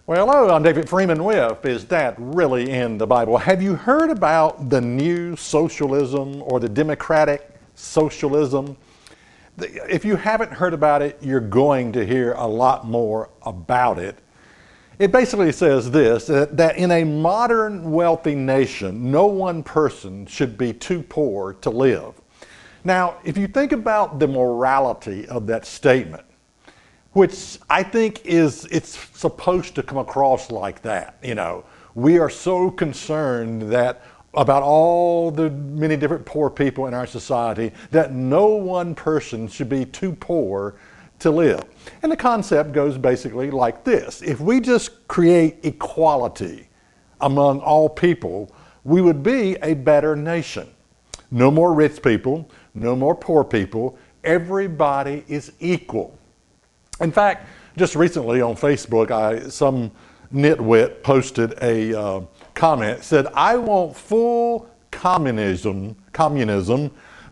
Well, hello, I'm David Freeman with Is That Really in the Bible? Have you heard about the new socialism or the democratic socialism? If you haven't heard about it, you're going to hear a lot more about it. It basically says this, that in a modern wealthy nation, no one person should be too poor to live. Now, if you think about the morality of that statement, which I think it's supposed to come across like that. We are so concerned about all the many different poor people in our society that no one person should be too poor to live. And the concept goes basically like this. If we just create equality among all people, we would be a better nation. No more rich people, no more poor people. Everybody is equal. In fact, just recently on Facebook, some nitwit posted a comment, said, "I want full communism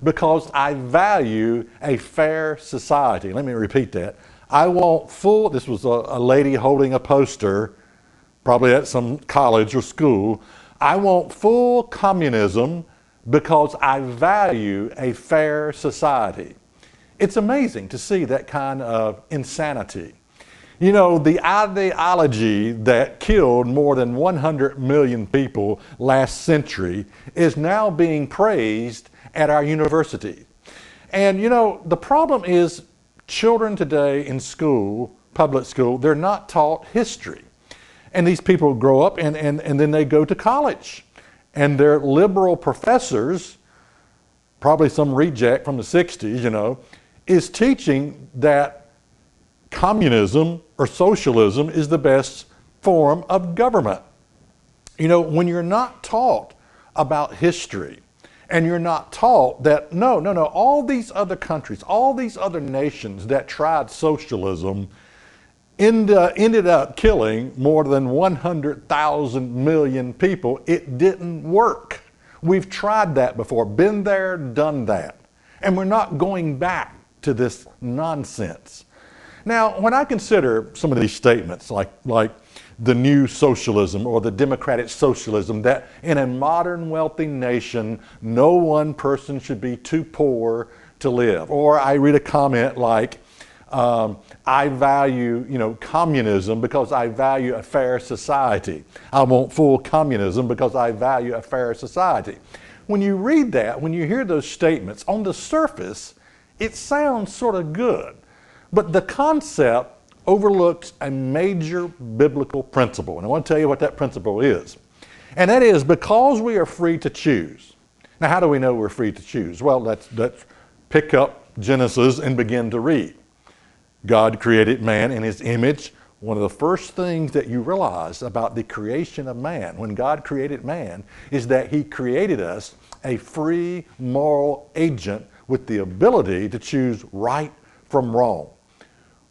because I value a fair society." Let me repeat that. I want full, this was a lady holding a poster, probably at some college or school. I want full communism because I value a fair society. It's amazing to see that kind of insanity. The ideology that killed more than 100 million people last century is now being praised at our university. And the problem is children today in school, public school, they're not taught history. And these people grow up and then they go to college. And their liberal professors, probably some reject from the 60s, is teaching that communism or socialism is the best form of government. When you're not taught about history and you're not taught that, all these other countries, all these other nations that tried socialism ended up killing more than 100,000 million people. It didn't work. We've tried that before, been there, done that. And we're not going back to this nonsense. Now, when I consider some of these statements, like the new socialism or the democratic socialism, that in a modern wealthy nation, no one person should be too poor to live. Or I read a comment like, I value, communism because I value a fair society. I want full communism because I value a fair society. When you read that, when you hear those statements, on the surface, it sounds sort of good, but the concept overlooks a major biblical principle. And I want to tell you what that principle is. And that is because we are free to choose. Now, how do we know we're free to choose? Well, let's pick up Genesis and begin to read. God created man in his image. One of the first things that you realize about the creation of man, when God created man, is that he created us a free moral agent with the ability to choose right from wrong.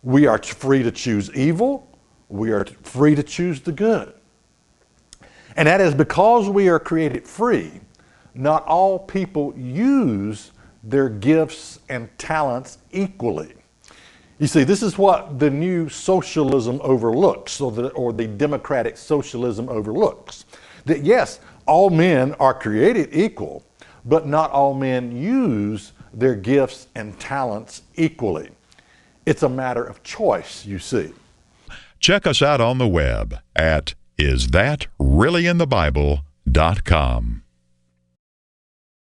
We are free to choose evil. We are free to choose the good. And that is because we are created free. Not all people use their gifts and talents equally. You see, this is what the new socialism overlooks, or the democratic socialism overlooks. That yes, all men are created equal, but not all men use their gifts and talents equally. It's a matter of choice, you see. Check us out on the web at isthatreallyinthebible.com.